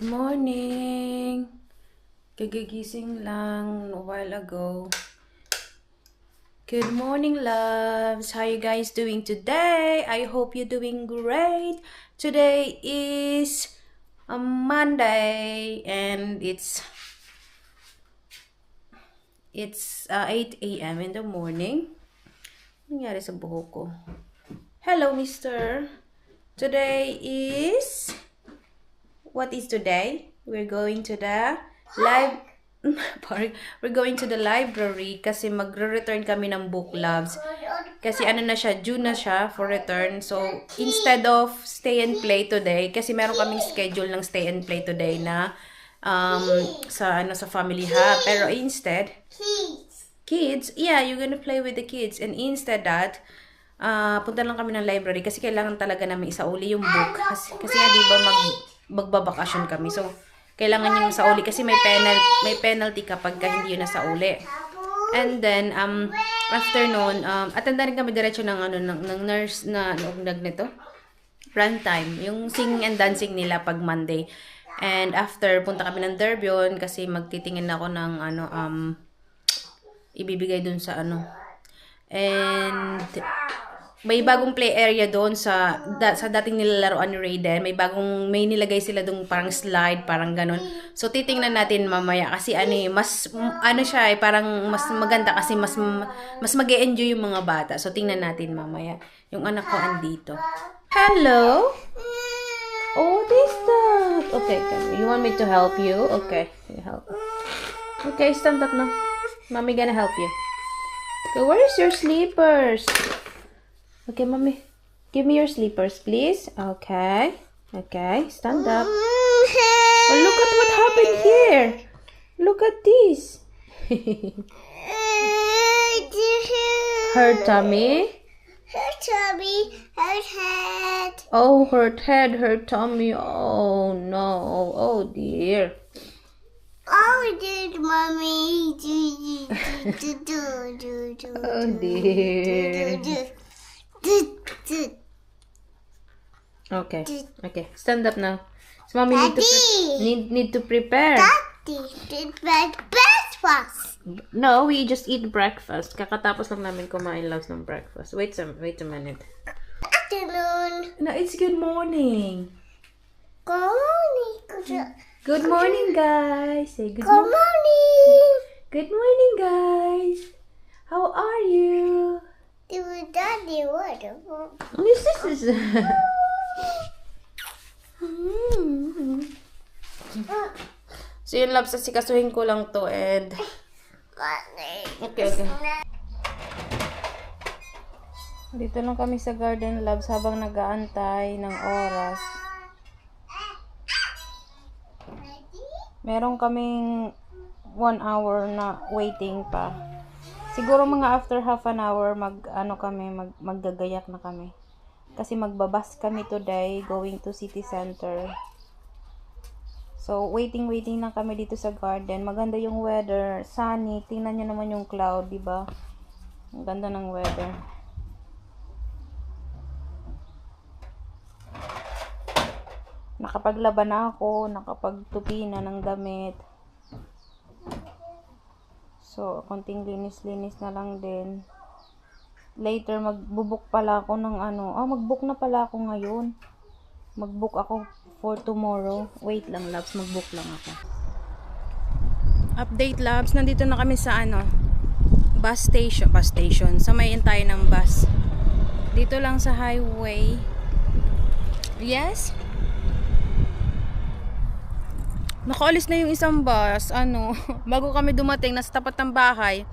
Good morning! Kagigising lang a while ago. Good morning, loves! How you guys doing today? I hope you're doing great. Today is a Monday and it's 8 a.m. in the morning. Ano nangyari sa buhok ko? Hello, mister! Today is... What is today? We're going to the We're going to the library kasi magre-return kami ng book, loves. Kasi ano na siya, June na siya for return. So, instead of stay and play today, kasi meron kaming schedule ng stay and play today na sa family hub. Pero instead, kids, yeah, you're gonna play with the kids. And instead that, punta lang kami ng library kasi kailangan talaga namin isauli yung book. Kasi nga di ba magbabakasyon kami. So, kailangan yung sauli kasi may penalty kapag hindi yun nasauli. And then, after noon, attenda rin kami diretso ng nurse na nito. Run time. Yung singing and dancing nila pag Monday. And after, punta kami ng Derbion kasi magtitingin ako ng ibibigay dun sa And may bagong play area doon sa dating nilalaroan ni Raiden. May nilagay sila doon parang slide, parang ganun. So titingnan natin mamaya kasi parang mas maganda kasi mas mag-e-enjoy yung mga bata. So tingnan natin mamaya. Yung anak ko andito. Hello. Oh, what is that? Okay, you want me to help you? Okay, help. Okay, stand up now. Mommy gonna help you. Okay, where is your slippers? Okay, mommy. Give me your slippers, please. Okay. Okay, stand up. Oh, look at what happened here. Look at this. Her tummy. Her tummy, her head. Oh, her head, her tummy. Oh, no. Oh, dear. Oh, did mommy Oh, dear. Okay. Okay. Stand up now. So, mommy need to prepare. Daddy did breakfast. No, we just eat breakfast. Kakatapos lang namin kumain, loves, ng breakfast. Wait a minute. Afternoon. No, it's good morning. Good morning. Good morning, guys. Say good Good morning. Good morning, guys. How are you? Daddy, wonderful. This is. So yun, loves, asikasuhin ko lang to and okay. Dito lang kami sa garden, loves, habang nag-aantay ng oras. Meron kaming 1 hour na waiting pa. Siguro mga after half an hour maggagayak na kami. Kasi magbabas kami today going to city center. So waiting na kami dito sa garden. Maganda yung weather, sunny. Tingnan niyo naman yung cloud, di ba? Ang ganda ng weather. Nakapaglaban na ako, nakapagtupi na ng damit. So, konting linis-linis na lang din. Later, magbubook pala ako ng magbook na pala ako ngayon. Magbook ako for tomorrow. Wait lang, loves, magbook lang ako. Update, loves, nandito na kami sa bus station. Samayin tayo ng bus. Dito lang sa highway. Yes? Nakaalis na yung isang bus, bago kami dumating, nasa tapat ng bahay,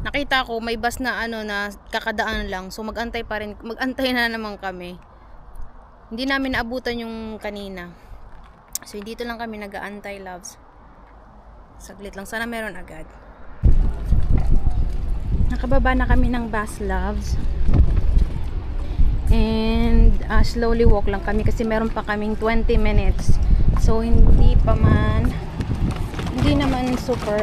nakita ko may bus na na kakadaan lang, so magantay na naman kami. Hindi namin naabutan yung kanina, so dito lang kami nag-aantay, loves. Saglit lang, sana meron agad. Nakababa na kami ng bus, loves, and slowly walk lang kami kasi meron pa kaming 20 minutes. So, hindi naman super,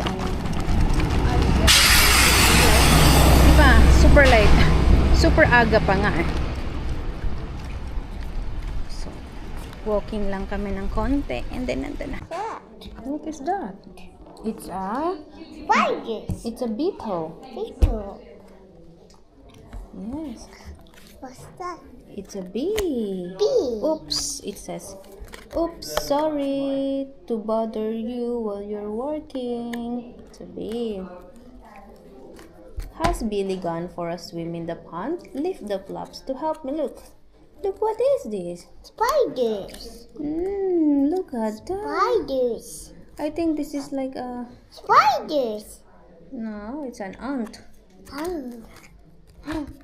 diba? Super light. Super aga pa nga eh. So, Walking lang kami ng konti. And then, nandun na. That. What is that? It's a... Spiders. It's a beetle. Little. Yes. What's that? It's a bee. Bee. Oops. It says, oops, sorry to bother you while you're working. It's a bee. Has Billy gone for a swim in the pond? Lift the flaps to help me look. Look, what is this? Spiders. Look at that. Spiders. I think this is like a... Spiders. No, it's an ant. Um,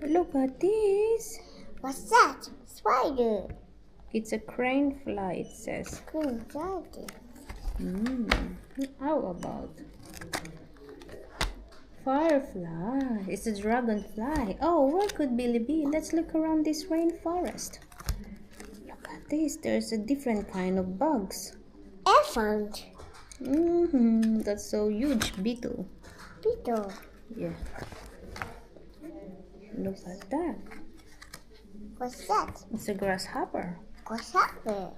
Look at this. what's that? Spider. It's a crane fly, it says. Green spider. How about firefly? It's a dragonfly. Oh, where could Billy be? Let's look around this rainforest. Look at this. There's a different kind of bugs. Elephant. That's so huge. Beetle. Beetle. Yeah. Look at that. What's that? It's a grasshopper. Grasshopper.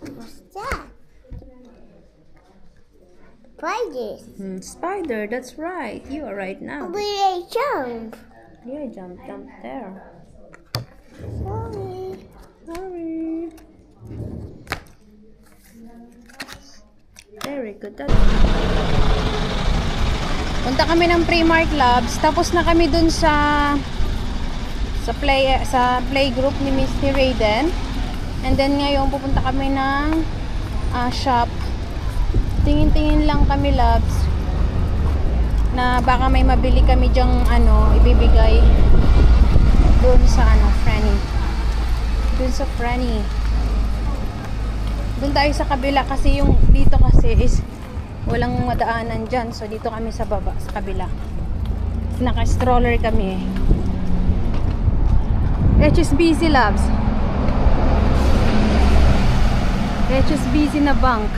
What's that? Spiders. Spider. That's right. You are right now. Will they jump? Yeah, jump there. Sorry. Sorry. Very good. Punta kami ng Primark Labs. Tapos na kami dun sa playgroup ni Misty Raiden. And then ngayon pupunta kami ng shop. Tingin-tingin lang kami, Labs, na baka may mabili kami dyang ibibigay dun sa Franny. Dun sa Franny. Dun tayo sa kabila kasi yung dito kasi is walang madaanan dyan. So dito kami sa baba, sa kabila. Naka-stroller kami. HSBC, Labs. HSBC na bank.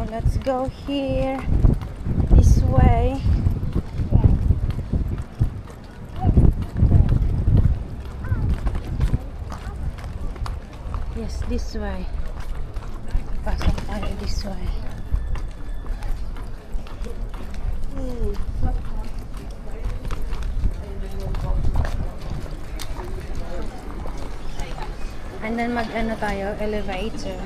Let's go here, this way. Yes, this way. Pasok tayo this way. And then tayo, elevator.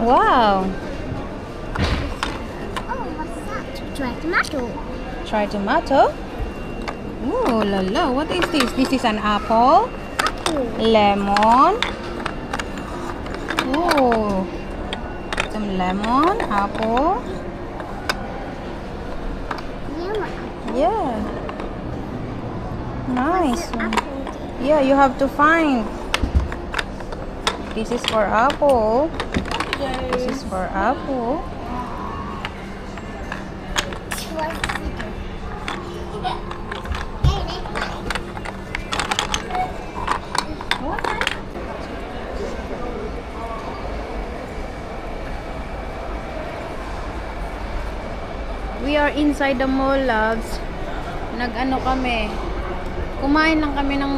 Wow! Oh, what's that? Try tomato. Try tomato? Oh, la. What is this? This is an apple. Lemon. Oh. Some lemon, apple. Yeah. Nice. Yeah, you have to find. This is for apple. This is for apple. We are inside the mall, Loves. Kami. Kumain lang kami ng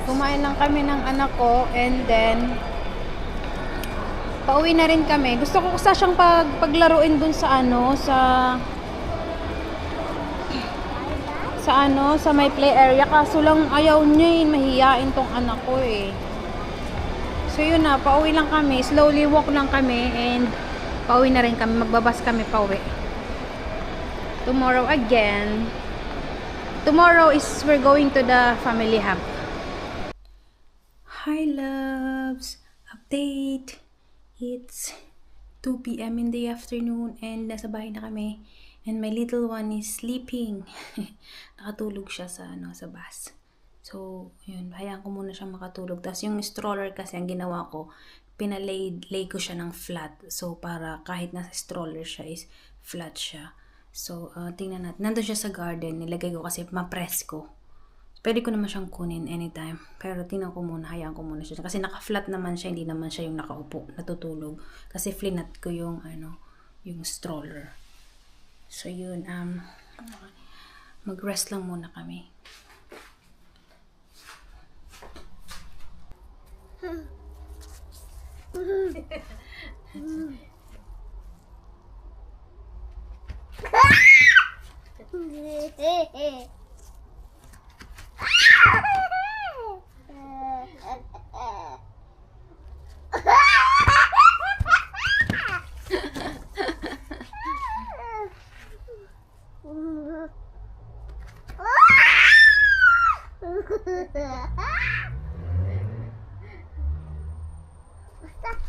Kumain lang kami ng anak ko, and then pauwi na rin kami. Gusto ko kasi siyang paglaruin dun sa sa may play area, kaso lang ayaw niya, mahiyain tong anak ko eh. So yun na, pauwi lang kami, slowly walk lang kami, and pauwi na rin kami, magbabas kami pauwi. Tomorrow again. Tomorrow is we're going to the family hub. Hi, Loves. Update. It's 2 p.m. in the afternoon and nasa bahay na kami. And my little one is sleeping. Nakatulog siya sa bus. So, yun, hayaan ko muna siya makatulog. Tapos yung stroller kasi ang ginawa ko, lay ko siya ng flat. So, para kahit nasa stroller siya is flat siya. So, tingnan natin. Nandun siya sa garden. Nilagay ko kasi ma-press ko. Pwede ko naman siyang kunin anytime. Pero tingnan ko muna, hayaan ko muna siya. Kasi naka-flat naman siya, hindi naman siya yung nakaupo, natutulog. Kasi flinat ko yung, yung stroller. So, yun, mag-rest lang muna kami.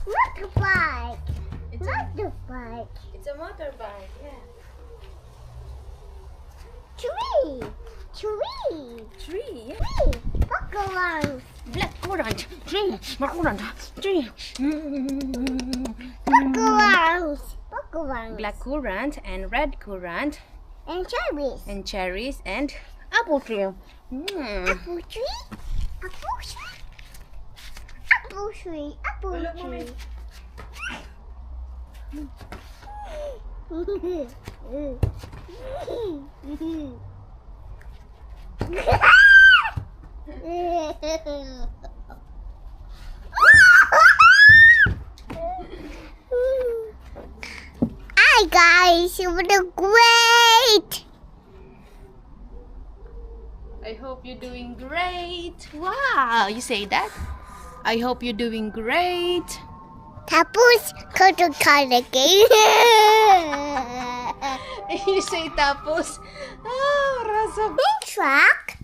Motorbike. Motorbike. It's a motorbike, yeah. Tree. Tree. Tree, yeah. Tree. Walk around. Black currant. Tree. Black currant. Tree. Walk around. Walk around. Black currant and red currant And cherries. and cherries and apple tree. Apple tree. Apple tree. Apple tree. Apple tree. Hi guys, you were great. I hope you're doing great. Wow, you say that? I hope you're doing great. Tapos cotton candy. You say tapos. Ah, rasa. Truck.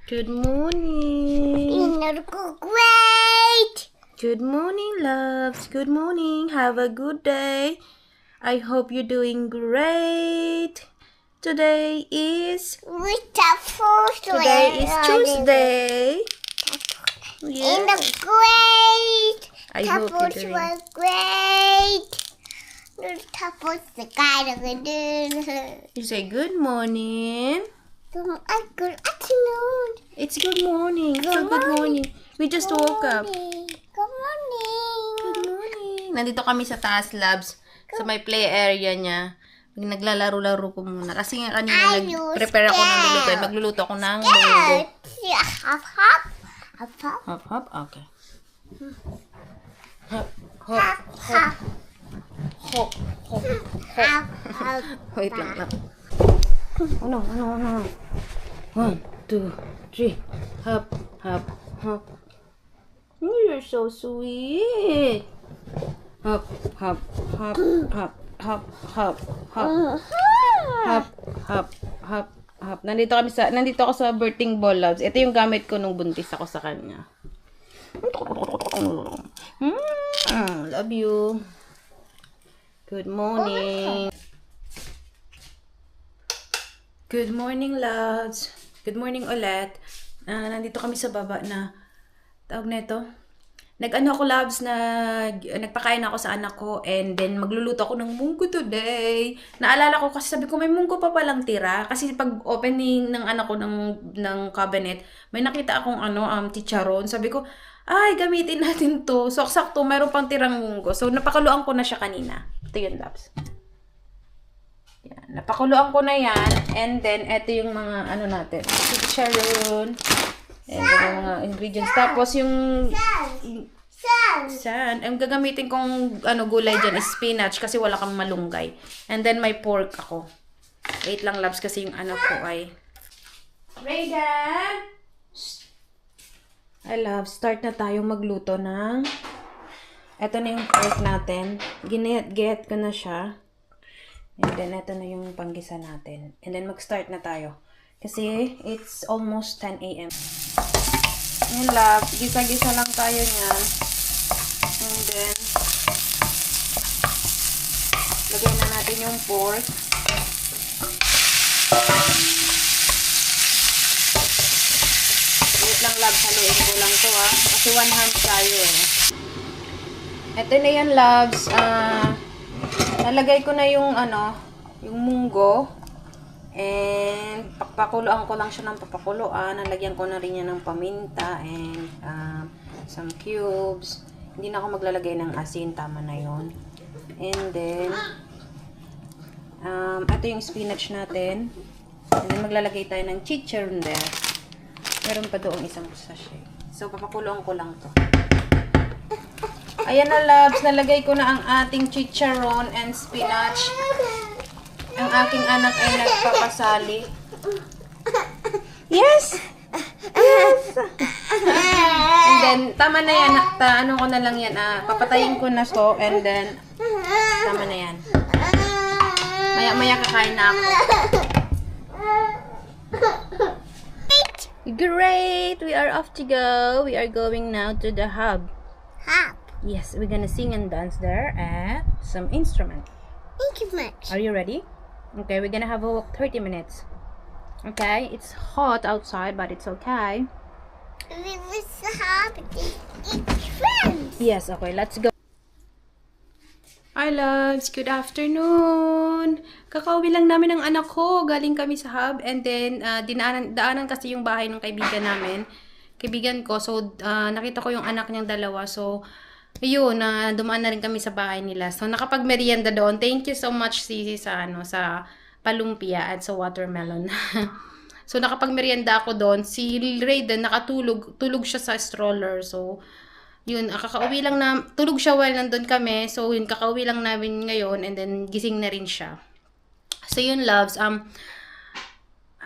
Good morning. You're great. Good morning, loves. Good morning. Have a good day. I hope you're doing great. Today is Tuesday. In the Yes. great. I hope you're Tapos doing. was great. Tapos the guy that we did. You say good morning. Good afternoon. It's good morning. It's a Good good morning. morning. We just woke up. Good morning. Good morning. Nandito kami sa taas, labs. Sa may play area niya. Naglalaro-laro ko muna. Kasi nga kanina Are you nag-prepare ako ng luluto. scared? Magluluto ako ng munggo. Hop, hop. Hop, hop. Hop, hop. Okay. Hop, hop, Hop, hop, hop. hop, hop. Hop, hop. Wait lang. Oh no, oh no, oh no. 1, 2, 3. Hop, hop, hop. Oh, you're so sweet. Hop, hop, hop, hop, hop, hop, hop. Hop, hop, hop, hop. Nandito ako sa birthing ball, loves. Ito yung gamit ko nung buntis ako sa kanya. Love you. Good morning. Good morning, loves. Good morning ulit. Nandito kami sa baba na tawag na ito. Nag-ano ako, loves, nagpakain ako sa anak ko and then magluluto ako ng munggo today. Naalala ko kasi sabi ko may munggo pa palang tira kasi pag opening ng anak ko ng cabinet, may nakita akong chicharon. Sabi ko, ay, gamitin natin to. So, sakto, mayroon pang tirang munggo. So, napakuluan ko na siya kanina. Ito yun, loves. Yan. Napakuluan ko na yan. And then, ito yung mga natin. Chicharon. And then, yung mga ingredients. Tapos, yung sand. Ang gagamitin kong gulay dyan is spinach kasi wala kang malunggay. And then, may pork ako. Wait lang, loves, kasi yung anak ko ay... Reagan! I love, start na tayo magluto ng... Ito na yung pork natin. Get ko na siya. And then, ito na yung panggisa natin. And then, mag-start na tayo. Kasi, it's almost 10 a.m. Yun, love. Gisa-gisa lang tayo niyan. And then, lagay na natin yung pork. Wait lang, love. Haluin ko lang to, ha. Kasi one hand tayo, eh. Ito na yan, loves. Nalagay ko na yung yung munggo. And pakuluan ko lang siya ng papakuluan. Nalagyan ko na rin yan ng paminta and some cubes. Hindi na ako maglalagay ng asin. Tama na yon. And then ito yung spinach natin. And then maglalagay tayo ng chicharon there. Meron pa doong isang sachet. So papakuloan ko lang to. Ayan na, loves. Nalagay ko na ang ating chicharon and spinach. Ang aking anak ay nagpapasali. Yes! Yes! And then, tama na yan. Ano ko na lang yan. Papatayin ko na so. And then, tama na yan. Maya-maya kakain na ako. Great! We are off to go. We are going now to the hub. Hop. Yes, we're gonna sing and dance there at some instrument. Thank you much. Are you ready? Okay, we're gonna have a walk 30 minutes. Okay, it's hot outside, but it's okay. We was hop. It's friends. Yes, okay, let's go. Hi, loves. Good afternoon. Kakauwi lang namin ng anak ko. Galing kami sa hub. And then, daanan kasi yung bahay ng kaibigan namin. Kaibigan ko. So, nakita ko yung anak niyang dalawa. So, ayun, dumaan na rin kami sa bahay nila. So, nakapag-merienda doon. Thank you so much, Sisi, sa palumpia at sa watermelon. So, nakapag-merienda ako doon. Si Raiden, nakatulog. Tulog siya sa stroller. So, yun, kakauwi lang na, tulog siya while nandun kami. So, yun, kakauwi lang namin ngayon. And then, gising na rin siya. So, yun, loves.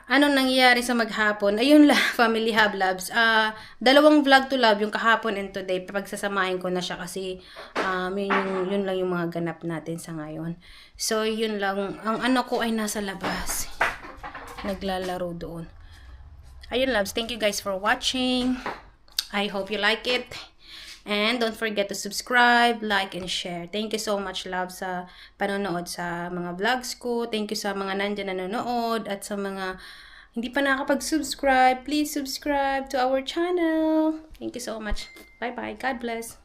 Anong nangyayari sa maghapon? Ayun lang, family hub, loves. Dalawang vlog to love, yung kahapon and today. Pagsasamahin ko na siya kasi yun lang yung mga ganap natin sa ngayon. So, yun lang. Ang anak ko ay nasa labas. Naglalaro doon. Ayun, loves. Thank you guys for watching. I hope you like it. And don't forget to subscribe, like, and share. Thank you so much, love, sa panonood sa mga vlogs ko. Thank you sa mga nandyan nanonood at sa mga hindi pa nakakapag-subscribe. Please subscribe to our channel. Thank you so much. Bye-bye. God bless.